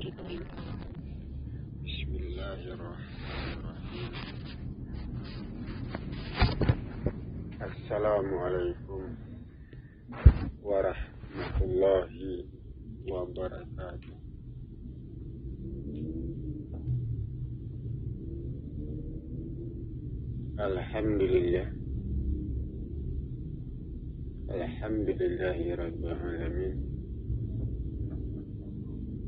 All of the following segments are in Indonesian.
الرجيم. بسم الله الرحمن الرحيم. السلام عليكم ورحمة الله وبركاته. Alhamdulillah, alhamdulillahi rabbil alamin.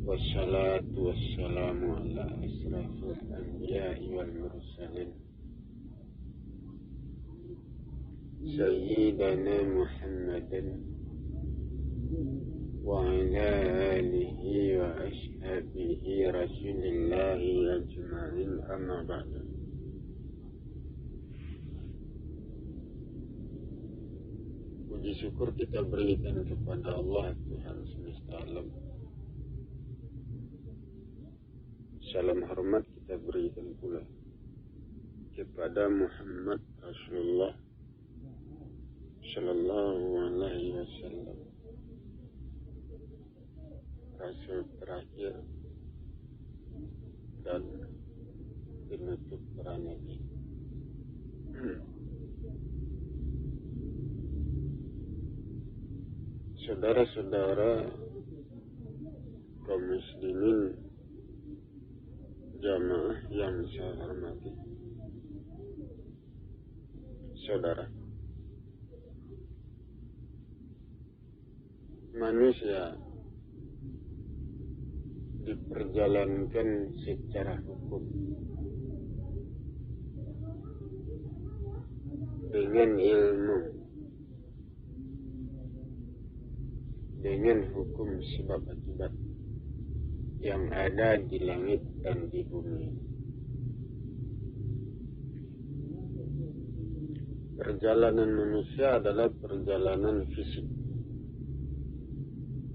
Wassalatu wassalamu ala asrafil anbiya'i wal mursalin, sayyidina Muhammadin wa ala alihi wa ashabihi rasulillahi ajma'in, amma ba'du. Puji syukur kita berikan kepada Allah Tuhan semesta alam. Salam hormat kita berikan pula kepada Muhammad Rasulullah Sallallahu Alaihi Wasallam, Rasul terakhir dan penutup para nabi. Saudara-saudara kaum muslimin jamaah yang saya hormati, saudara, manusia diperjalankan secara hukum dengan ilmu, dengan hukum sebab akibat yang ada di langit dan di bumi. Perjalanan manusia adalah perjalanan fisik,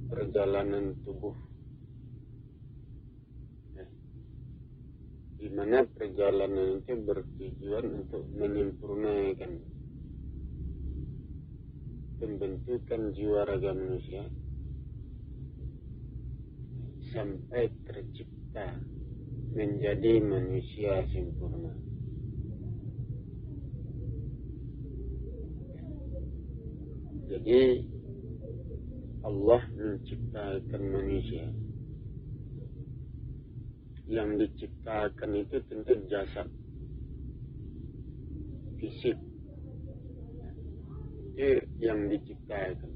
perjalanan tubuh, di mana perjalanan itu bertujuan untuk menyempurnakan pembentukan jiwa raga manusia sampai tercipta menjadi manusia sempurna. Jadi Allah menciptakan manusia. Yang diciptakan itu tentu jasad, fisik, itu yang diciptakan.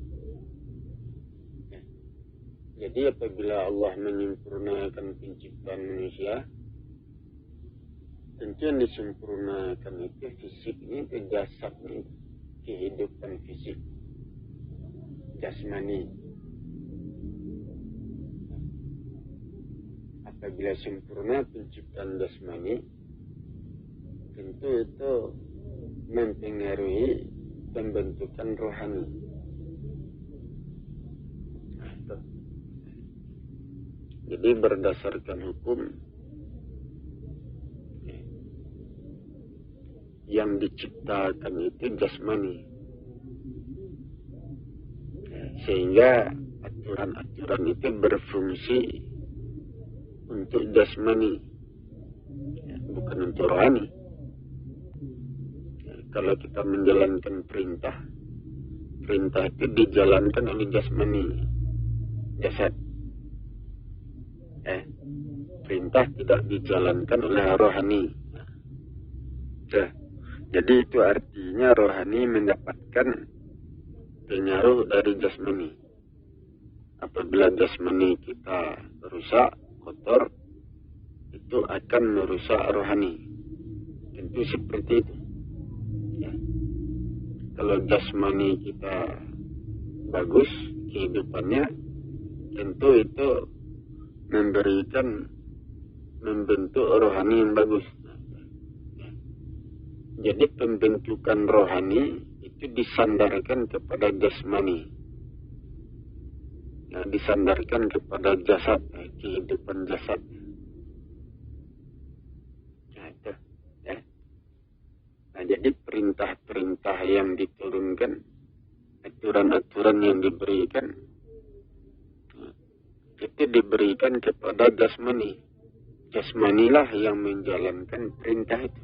Jadi apabila Allah menyempurnakan penciptaan manusia, tentu yang disempurnakan itu fisiknya, itu jasadnya, kehidupan fisik, jasmani. Apabila sempurna penciptaan jasmani, tentu itu mempengaruhi pembentukan rohani. Jadi berdasarkan hukum yang diciptakan itu jasmani, sehingga aturan-aturan itu berfungsi untuk jasmani, bukan untuk rohani. Kalau kita menjalankan perintah itu dijalankan oleh jasmani, jasad. Perintah tidak dijalankan oleh rohani. Jadi itu artinya rohani mendapatkan pengaruh dari jasmani. Apabila jasmani kita rusak, kotor, itu akan merusak rohani. Tentu seperti itu. Kalau jasmani kita bagus kehidupannya, tentu itu membentuk rohani yang bagus. Jadi pembentukan rohani itu disandarkan kepada jasmani, disandarkan kepada jasad, kehidupan jasad. Jadi perintah-perintah yang diturunkan, aturan-aturan yang diberikan, itu diberikan kepada jasmani. Jasmanilah yang menjalankan perintah itu.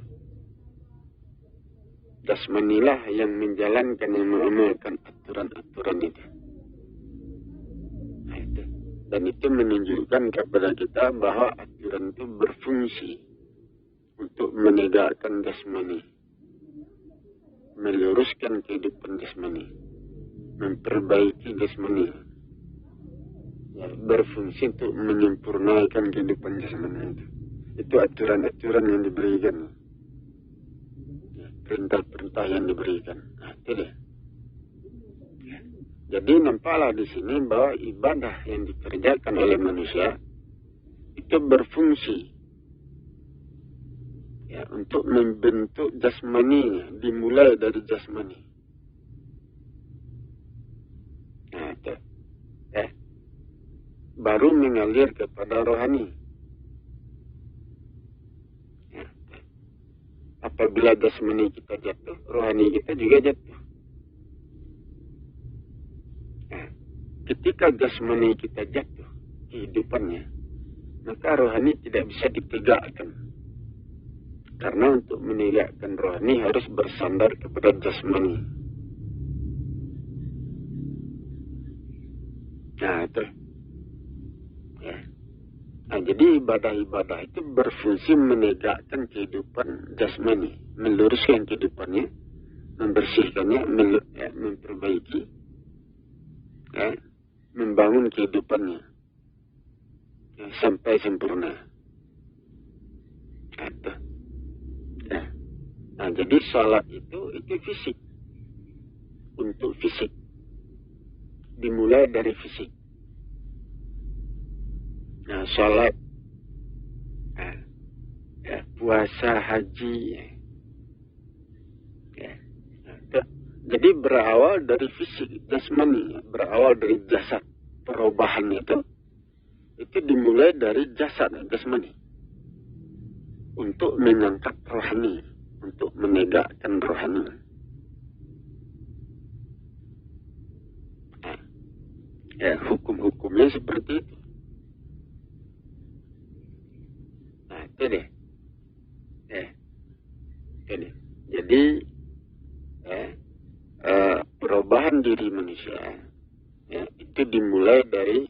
Jasmanilah yang menjalankan, yang mengamalkan aturan-aturan itu. Nah, itu. Dan itu menunjukkan kepada kita bahwa aturan itu berfungsi untuk menegakkan jasmani, meluruskan kehidupan jasmani, memperbaiki jasmani, ya, berfungsi untuk menyempurnakan kehidupan jasmani itu. Itu aturan-aturan yang diberikan, ya, perintah-perintah yang diberikan. Nah, itu dia. Ya. Jadi nampaklah di sini bahwa ibadah yang dikerjakan oleh manusia itu berfungsi, ya, untuk membentuk jasmaninya, dimulai dari jasmani. Nah, itu. Ya. Baru mengalir kepada rohani. Ya. Apabila jasmani kita jatuh, rohani kita juga jatuh. Nah, ketika jasmani kita jatuh kehidupannya, maka rohani tidak bisa ditegakkan. Karena untuk menegakkan rohani harus bersandar kepada jasmani. Nah, itu. Ya. Nah, jadi ibadah-ibadah itu berfungsi menegakkan kehidupan jasmani, meluruskan kehidupannya, membersihkannya, memperbaiki, ya, membangun kehidupannya, ya, sampai sempurna. Itu. Ya. Nah, jadi salat itu fisik, untuk fisik, dimulai dari fisik. Nah, salat, ya, puasa, haji, ya. Jadi berawal dari fisik, jasmani, berawal dari jasad. Perubahan itu dimulai dari jasad, jasmani, untuk mengangkat rohani, untuk menegakkan rohani. Nah, ya, hukum-hukumnya seperti itu. Nah, itu deh. Ya, itu deh. Jadi, ya, perubahan diri manusia, ya, itu dimulai dari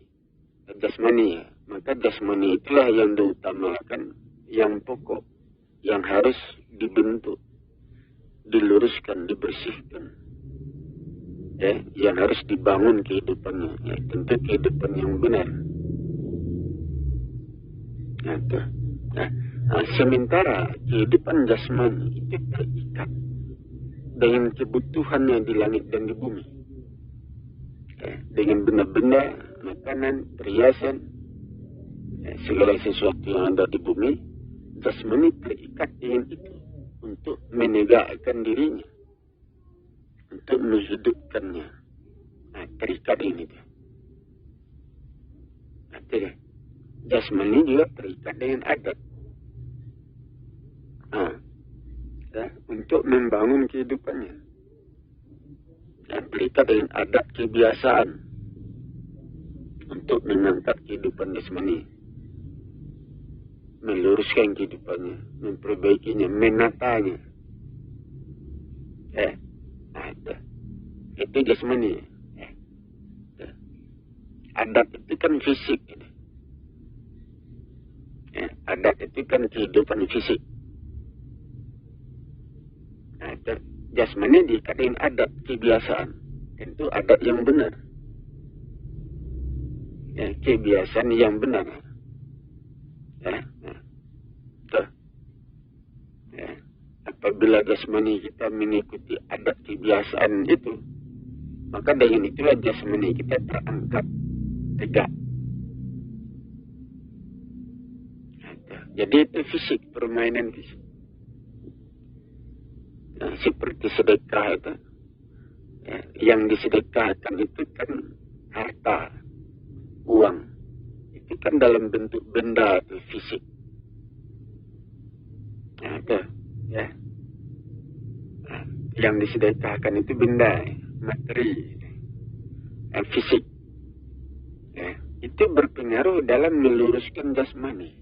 jasmani. Ya. Maka jasmani itulah yang diutamakan, yang pokok, yang harus dibentuk, diluruskan, dibersihkan, ya, yang harus dibangun kehidupannya, ya, tentu kehidupan yang benar. Nah, itu. Nah, sementara kehidupan jasmani itu terikat dengan kebutuhannya di langit dan di bumi, ya, dengan benda-benda, makanan, perhiasan, ya, segala sesuatu yang ada di bumi. Jasmani terikat dengan itu untuk menegakkan dirinya, untuk menghidupkannya. Nah, terikat ini. Nah, jasmani juga terikat dengan adat. Nah, ya, untuk membangun kehidupannya. Dan terikat dengan adat kebiasaan untuk mengangkat kehidupan jasmani, meluruskan kehidupannya, memperbaikinya, menatanya. Nah, itu jasmani. Adat itu kan fisik. Adat itu kan kehidupan fisik. Nah, jasmani dikatakan adat kebiasaan. Tentu adat yang benar. Ya, kebiasaan yang benar. Ya, ya. Apabila jasmani kita mengikuti adat kebiasaan itu, maka dengan itulah jasmani kita terangkat tegak. Jadi itu fisik, permainan fisik. Nah, seperti sedekah itu, ya, yang disedekahkan itu kan harta, uang. Itu kan dalam bentuk benda itu fisik. Nah, itu, ya. Nah, yang disedekahkan itu benda, materi, fisik. Ya, itu berpengaruh dalam meluruskan jasmani.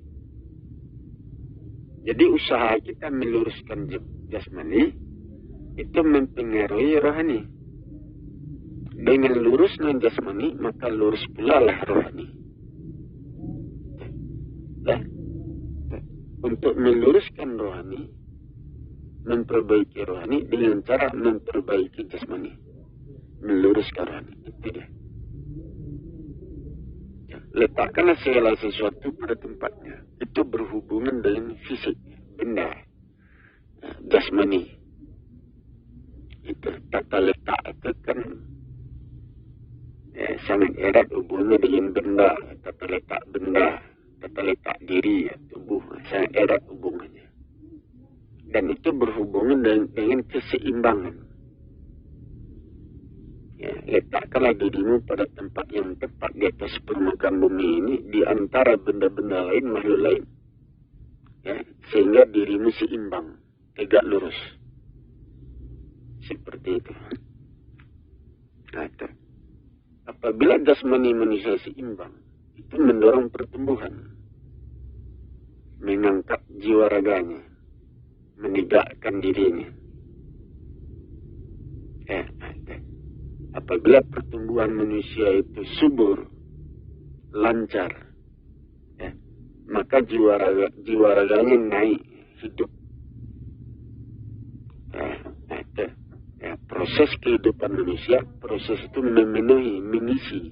Jadi usaha kita meluruskan jasmani itu mempengaruhi rohani. Dengan lurusnya jasmani, maka lurus pula lah rohani. Nah, untuk meluruskan rohani, memperbaiki rohani dengan cara memperbaiki jasmani, meluruskan rohani. Itu dia. Letakkanlah segala sesuatu pada tempatnya. Itu berhubungan dengan fisik, benda, jasmani. Itu tata letak itu kan sangat erat hubungannya dengan benda, tata letak benda, tata letak diri, tubuh, sangat erat hubungannya. Dan itu berhubungan dengan keseimbangan. Ya, letakkanlah dirimu pada tempat yang tepat di atas permukaan bumi ini, di antara benda-benda lain, makhluk lain. Ya, sehingga dirimu seimbang, tegak lurus. Seperti itu. Nah, itu. Apabila jasmani manusia seimbang, itu mendorong pertumbuhan, mengangkat jiwa raganya, menegakkan dirinya. Apabila pertumbuhan manusia itu subur, lancar, maka jiwa raganya naik, hidup. Proses kehidupan manusia, proses itu memenuhi, mengisi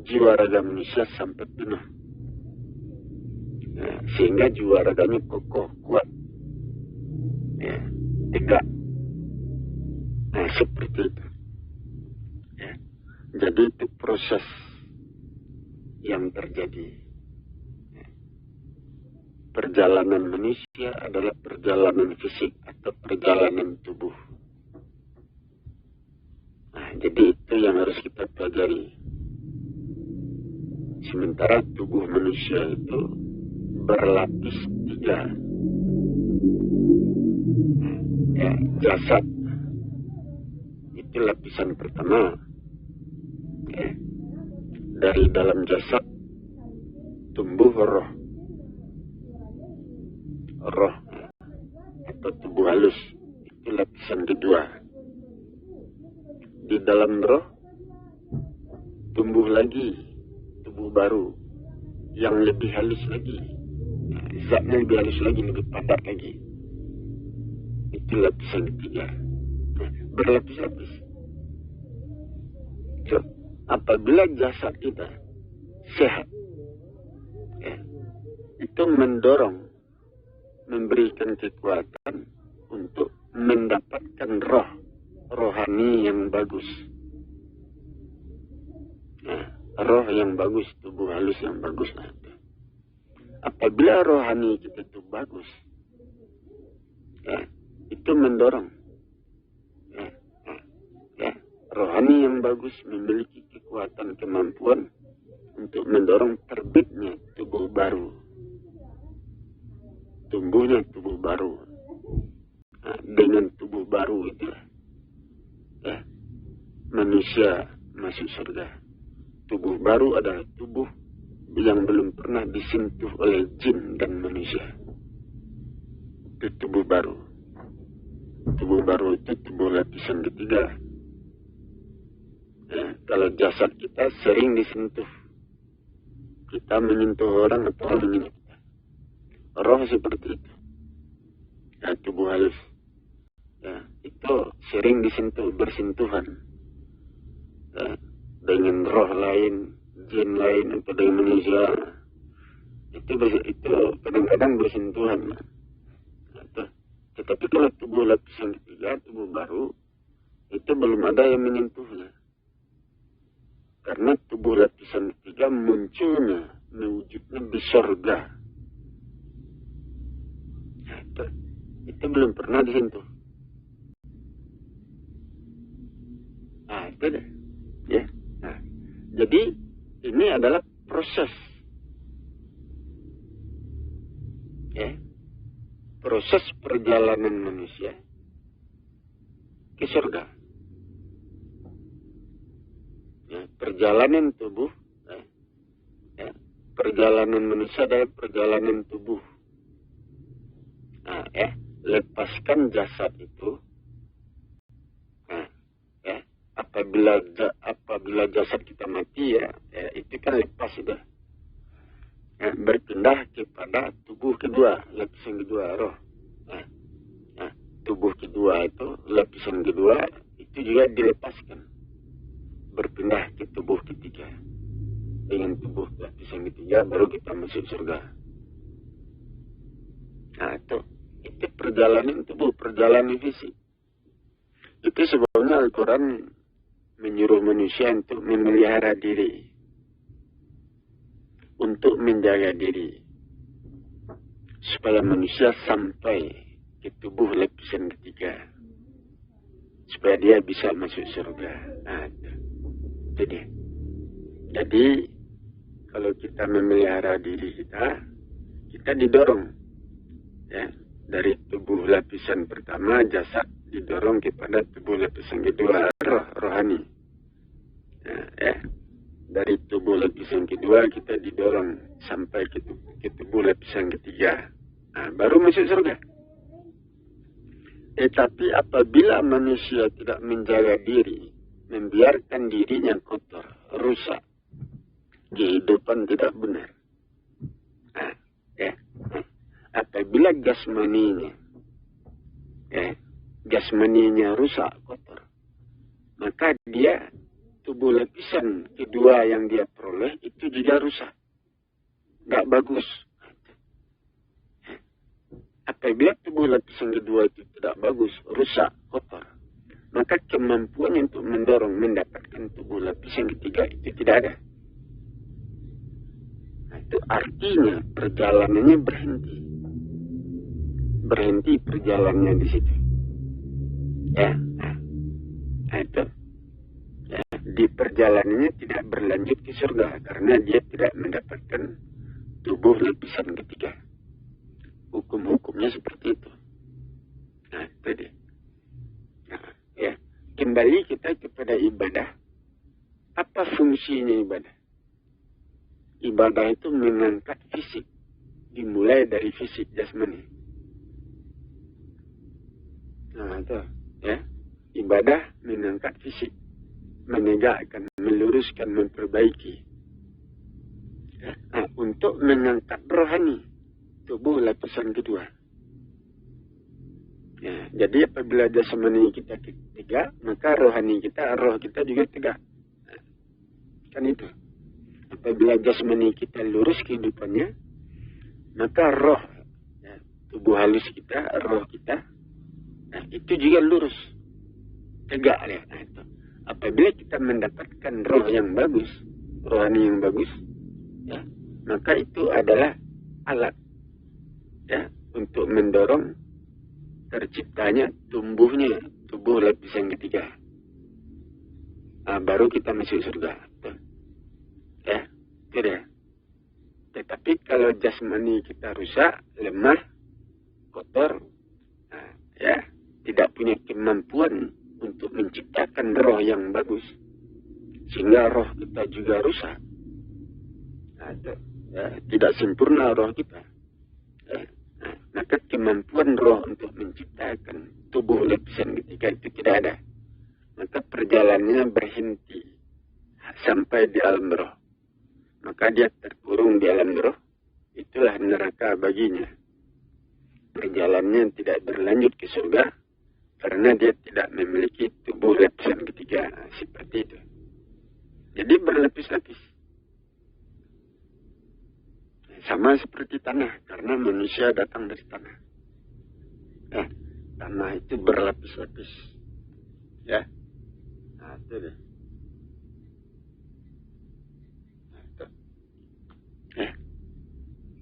jiwa raga manusia sampai penuh. Sehingga jiwa raganya kokoh, kuat, tegak. Seperti itu. Jadi itu proses yang terjadi. Perjalanan manusia adalah perjalanan fisik atau perjalanan tubuh. Jadi itu yang harus kita pelajari. Sementara tubuh manusia itu berlapis 3. Jasad itu lapisan pertama. Dari dalam jasad tumbuh roh. Roh atau tubuh halus itu lapisan kedua. Di dalam roh tumbuh lagi tubuh baru yang lebih halus lagi. Zatnya lebih halus lagi, lebih padat lagi. Itu lapisan ketiga. Berlapis-lapis. So, apabila jasad kita sehat, itu mendorong, memberikan kekuatan untuk mendapatkan rohani yang bagus. Roh yang bagus, tubuh halus yang bagus. Apabila rohani kita itu bagus, itu mendorong. Rohani yang bagus memiliki kekuatan, kemampuan untuk mendorong terbitnya tubuh baru. Tumbuhnya tubuh baru. Dengan tubuh baru itu, manusia masuk surga. Tubuh baru adalah tubuh yang belum pernah disentuh oleh jin dan manusia. Itu tubuh baru. Tubuh baru itu tubuh lapisan ketiga. Kalau jasad kita sering disentuh, kita menyentuh orang atau orang menyentuh kita. Roh seperti itu. Tubuh halus. Itu sering disentuh, bersentuhan. Dengan roh lain, jin lain, atau dengan manusia. Itu kadang-kadang bersentuhan. Tetapi kalau tubuh lapisan ketiga, tubuh baru, itu belum ada yang menyentuhnya. Karena tubuh lapisan ketiga munculnya, mewujudnya di surga. Itu belum pernah disentuh. Itu deh. Ya. Jadi ini adalah proses. Proses perjalanan manusia ke surga. Perjalanan tubuh perjalanan manusia adalah perjalanan tubuh. Nah, lepaskan jasad itu. Nah, apabila jasad kita mati itu kan lepas sudah. Berpindah kepada tubuh kedua, lapisan kedua roh. Tubuh kedua itu, lapisan kedua itu juga dilepaskan, berpindah ke tubuh ketiga. Dengan tubuh lapisan ketiga baru kita masuk surga. Nah itu perjalanan tubuh, perjalanan fisik. Itu sebabnya Al-Quran menyuruh manusia untuk memelihara diri, untuk menjaga diri, supaya manusia sampai ke tubuh lapisan ketiga, supaya dia bisa masuk surga. Nah, itu dia. Jadi kalau kita memelihara diri kita didorong dari tubuh lapisan pertama jasad, didorong kepada tubuh lapisan kedua rohani. Dari tubuh lapisan kedua kita didorong sampai ke tubuh lapisan ketiga. Nah, baru masuk surga. Tetapi apabila manusia tidak menjaga diri, membiarkan dirinya kotor, rusak, kehidupan tidak benar. Apabila jasmaninya rusak, kotor, maka dia tubuh lapisan kedua yang dia peroleh itu juga rusak, nggak bagus. Apabila tubuh lapisan kedua itu tidak bagus, rusak, kotor, maka kemampuan untuk mendorong mendapatkan tubuh lapisan ketiga itu tidak ada. Nah, itu artinya perjalanannya berhenti. Berhenti perjalanannya di situ. Itu. Di perjalanannya tidak berlanjut ke surga karena dia tidak mendapatkan tubuh lapisan ketiga. Hukum-hukumnya seperti itu. Nah, itu dia. Nah, kembali kita kepada ibadah. Apa fungsinya ibadah? Ibadah itu mengangkat fisik. Dimulai dari fisik jasmani. Nah, itu. Ibadah mengangkat fisik. Menegakkan, meluruskan, memperbaiki. Untuk mengangkat rohani. Tubuh lapisan kedua. Jadi apabila jasmani kita tegak, maka roh kita juga tegak. Kan itu. Apabila jasmani kita lurus kehidupannya, maka roh, tubuh halus kita, roh kita, itu juga lurus, tegak. Itu. Apabila kita mendapatkan roh yang bagus, rohani yang bagus, maka itu adalah alat untuk mendorong terciptanya tumbuhnya tubuh lapisan ketiga. Baru kita masuk surga. Itu dia. Tetapi kalau jasmani kita rusak, lemah, kotor, tidak punya kemampuan untuk menciptakan roh yang bagus, sehingga roh kita juga rusak. Tidak sempurna roh kita. Maka kemampuan roh untuk menciptakan tubuh lapisan ketiga itu tidak ada. Maka perjalanannya berhenti sampai di alam roh. Maka dia terkurung di alam roh. Itulah neraka baginya. Perjalanannya tidak berlanjut ke surga karena dia tidak memiliki tubuh lapisan ketiga. Seperti itu. Jadi berlapis-lapis. Sama seperti tanah, karena manusia datang dari tanah. Tanah itu berlapis-lapis. Nah, itu deh.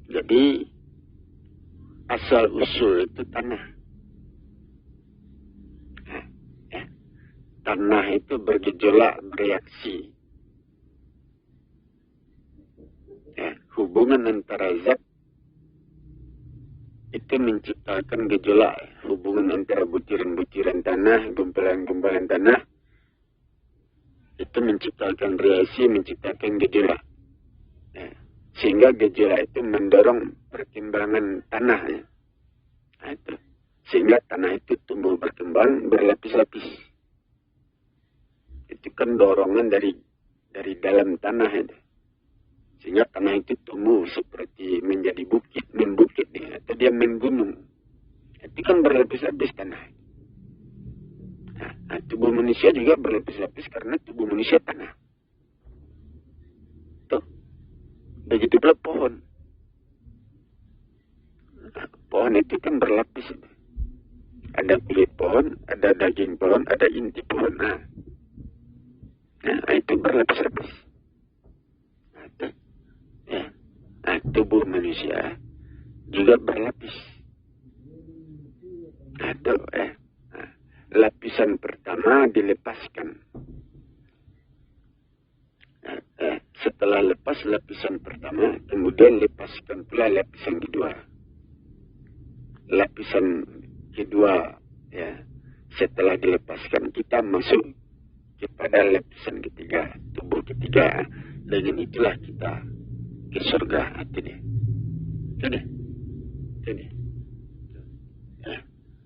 Jadi, asal usul itu tanah. Tanah itu bergejolak, bereaksi. Hubungan antara zat itu menciptakan gejolak. Hubungan antara butiran-butiran tanah, gumpalan-gumpalan tanah itu menciptakan reaksi, menciptakan gejolak. Sehingga gejolak itu mendorong perkembangan tanah. Ya. Nah, itu. Sehingga tanah itu tumbuh berkembang berlapis-lapis. Itu kan dorongan dari dalam tanah itu. Sehingga tanah itu tumbuh seperti menjadi bukit, membukit ya, atau dia menggunung. Itu kan berlapis-lapis tanah. Nah, tubuh manusia juga berlapis-lapis karena tubuh manusia tanah. Tuh. Begitu pula pohon. Nah, pohon itu kan berlapis. Ada kulit pohon, ada daging pohon, ada inti pohon. Nah itu berlapis-lapis. Nah, tubuh manusia juga berlapis. Lapisan pertama dilepaskan. Setelah lepas lapisan pertama, kemudian lepaskan pula lapisan kedua. Lapisan kedua, ya, setelah dilepaskan kita masuk kepada lapisan ketiga, tubuh ketiga. Dengan itulah kita ke surga. Jadi.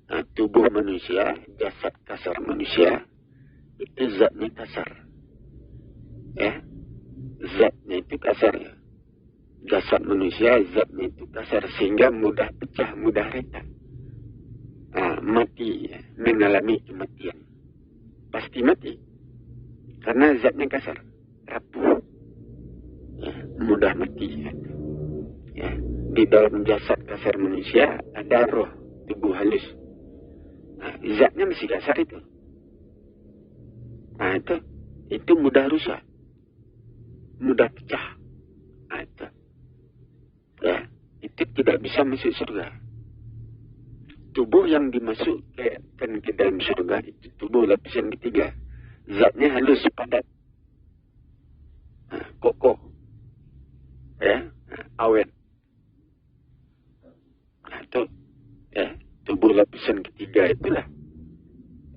Nah, tubuh manusia, jasad kasar manusia, itu zatnya kasar. Ya, zatnya itu kasar ya. Jasad manusia, zatnya itu kasar sehingga mudah pecah, mudah retak. Nah, mati, ya, mengalami kematian. Pasti mati. Karena zatnya kasar, rapuh, ya, mudah mati. Ya. Di dalam jasad kasar manusia ada roh, tubuh halus. Nah, zatnya masih kasar itu. Nah, itu mudah rusak, mudah pecah. Nah, itu. Ya, itu tidak bisa masuk surga. Tubuh yang dimasukkan ke dalam surga itu tubuh lapisan ketiga. Zatnya halus, padat, kokoh, ya, awet. Nah, itu, ya, tubuh lapisan ketiga itulah,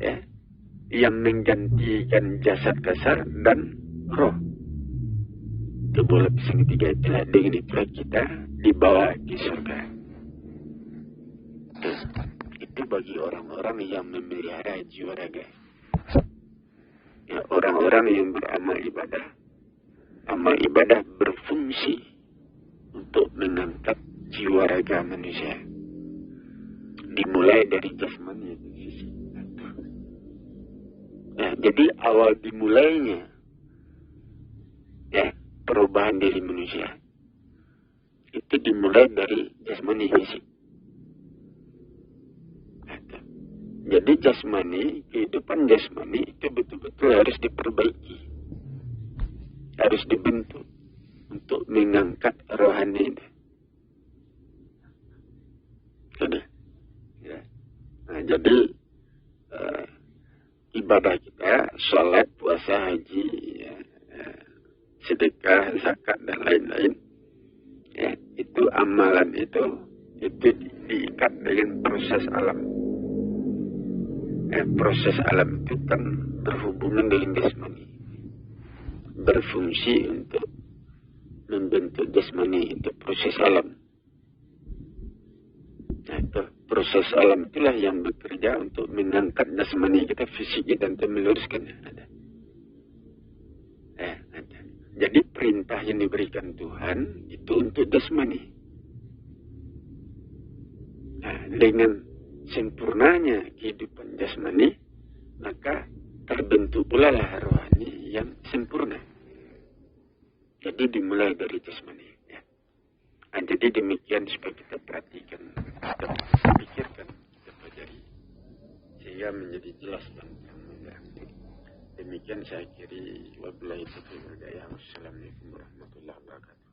ya, yang menggantikan jasad kasar dan roh. Tubuh lapisan ketiga itulah, dengan itulah kita dibawa ke surga. Itu bagi orang-orang yang memelihara jiwa raga. Ya, orang-orang yang beramal ibadah. Amal ibadah berfungsi untuk mengangkat jiwa raga manusia. Dimulai dari jasmani itu fisik. Ya, jadi awal dimulainya, ya, perubahan diri manusia itu dimulai dari jasmani fisik. Jadi jasmani, kehidupan jasmani itu betul-betul harus diperbaiki, harus dibentuk untuk mengangkat rohani. Sudah. Ya. Nah, jadi ibadah kita, sholat, puasa, haji, ya, sedekah, zakat dan lain-lain, ya, itu amalan itu diikat dengan proses alam. Proses alam itu kan berhubungan dengan jasmani, berfungsi untuk membentuk jasmani, itu proses alam. Nah, itu proses alam itulah yang bekerja untuk mengangkat jasmani kita, fisik kita, untuk meluruskannya. Ada. Jadi perintah yang diberikan Tuhan itu untuk jasmani. Nah, dengan sempurnanya kehidupan jasmani, maka terbentuk pula lah rohani yang sempurna. Jadi dimulai dari jasmani. Ya. Nah, jadi demikian supaya kita perhatikan, kita pikirkan, kita pelajari, sehingga menjadi jelas tentang mudah. Demikian saya kiri. Wabillahi taufiq wal hidayah. Wassalamualaikum warahmatullahi wabarakatuh.